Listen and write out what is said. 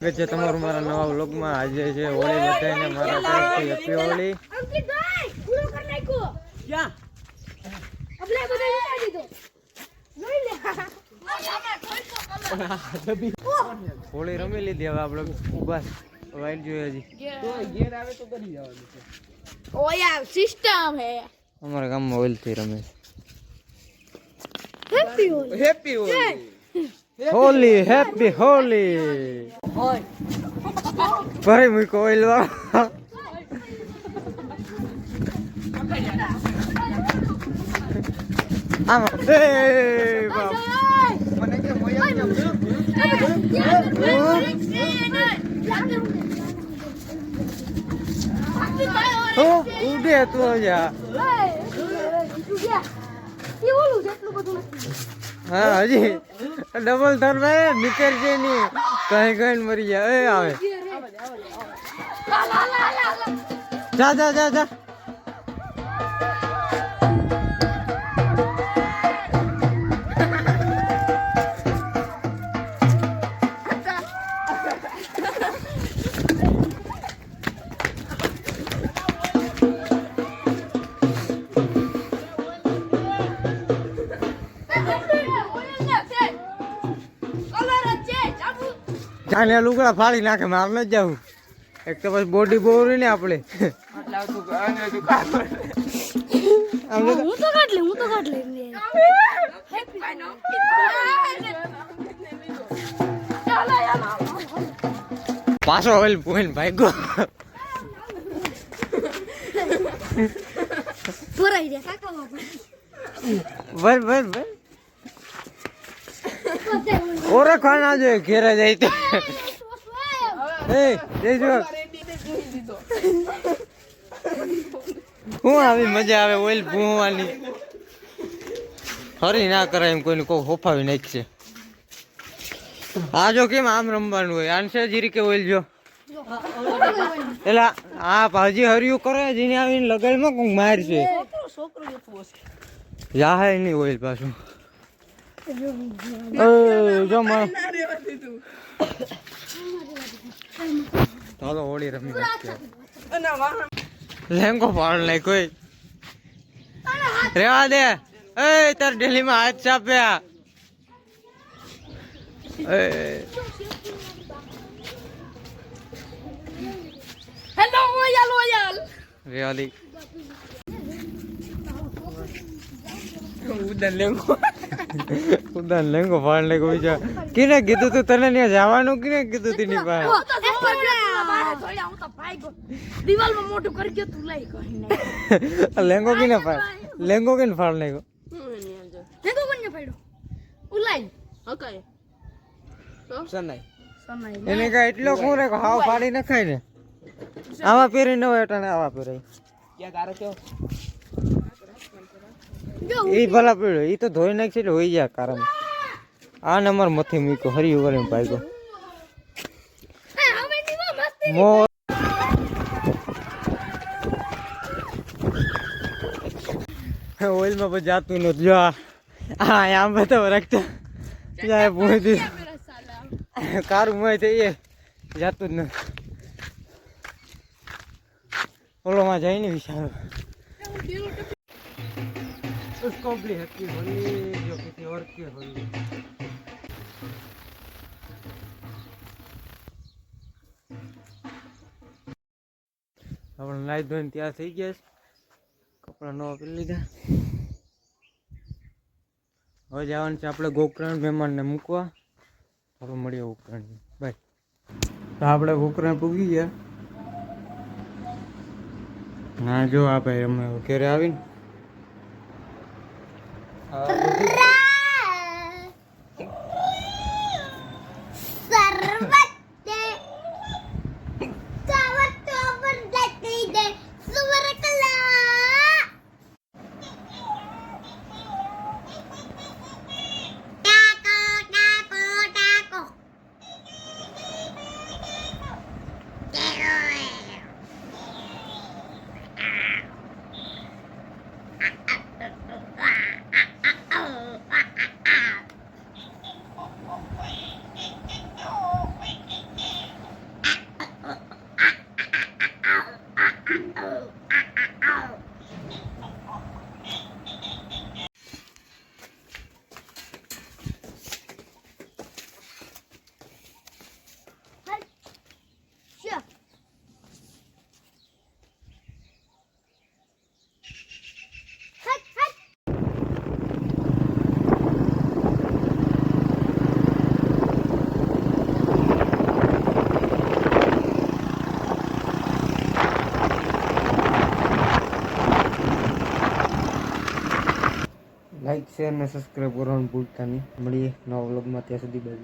છે તમારું મારા નવા વ્લોગમાં. આજે છે હોળી, બધાને મારા તરફથી હેપી હોળી. અંકિતભાઈ પૂરો કરી નાખ્યો ક્યાં આપણે બધા વિચારી દીધો લઈ લે હોળી રમી લીધી. હવે આપણે ઉભા વાઈટ જોઈએ હજી તો ઘેર આવે તો કરી જવાનું છે. ઓ યાર સિસ્ટમ હે અમારા ગામમાં હોળી થી રમે happy Holi happy Holi. Holi. Happy Holi. ભાઈ મૂકો ઓઇલ વાળો. આમાં એ બાપ મને કે મોયા કેમ હો ઉડે તો જા. હા હજી ડબલ થર ભાઈ નીકળ છે ની કઈ કઈ મરી જાય. એ આવે જા જા જા જા. જાને લુગડા ફાડી નાખે. માર ન જાવું. એક તો પછી બોડી બહુ રહી ને આપણે. હું તો કાઢ લે પાછો ઓઇલ પોઈન્ટ ભાઈ ગો ભરાઈ દે કાકા બાપા બસ બસ બસ. ઓરે ખાના જોઈએ ઘેરે જાય તે. એ દેજો હું આવી મજા આવે ઓઇલ ભૂવાની. હરી ના કરાય એમ કોઈને કોઈ હોફાવી નાખશે. આ જો કેમ આમ રમવાનું હોય. આનસે જીરી કે ઓઇલ જો એલા આ ભાજી હરિયું કરે જીને આવીને લગાડમાં કોક મારશે. જાહે નહીં ઓઇલ પાછું. જો ચાલો હોળી રમી લેંગો પાડ નહીં કોઈ રેવા દે. એ તાર ડેલી માં હાથ ચાપ્યા. હેલો લોયલ રેવાલી ઉદાન લેંગો ફાડ લે કોઈ જા. કિને કીધું તું તને ત્યાં જવાનું? કિને કીધું તેની પાસે? દિવાલમાં મોટું કરી ગયો તું લઈ કહી નહીં. લેંગો કિને ફાડ? લેંગો કિને ફાડ નાખ્યો? દેખો કોને ફાડ્યો ઉલાઈ હકાય સનાઈ એને કા એટલો કોણ રે હાવ ફાડી નખાય ને. આવા પહેરી ન હોય એટલે આવા પહેરાય. ક્યાં તારો કેવો એ ભલા પડ્યો. એ તો ધોઈ નાખશે એટલે હોઈ જાય કારણ. આ નંબર મથી મૂક્યો હરિયું કરીને પાક્યો. મોર ઓઇલમાં પછી જાતું નતું. જો હા આમ બતાવો રાખતા જાય પહોંચી કારું મોય થઈ જાતું જ નથી. ઓલોમાં જાય ને વિચારો. उसको भी हैप्पी होली जो किसी और की होली. આપણે નાઈ ધોઈને તૈયાર થઈ ગયા છે. કપડા નવા પહેરી લીધા. હવે જવાનું છે આપણે ગોકર્ણ મહેમાનને મૂકવા. હવે મળીએ ગોકર્ણ. બાય. તો આપણે ગોકર્ણ પૂગી ગયા. હા જો આ ભાઈ અમે ઘરે આવીને લાઈક શેર ને સબસ્ક્રાઈબ કરવાનું ભૂલતા નહીં. મળીએ નવા વ્લોગમાં, ત્યાં સુધી બાય.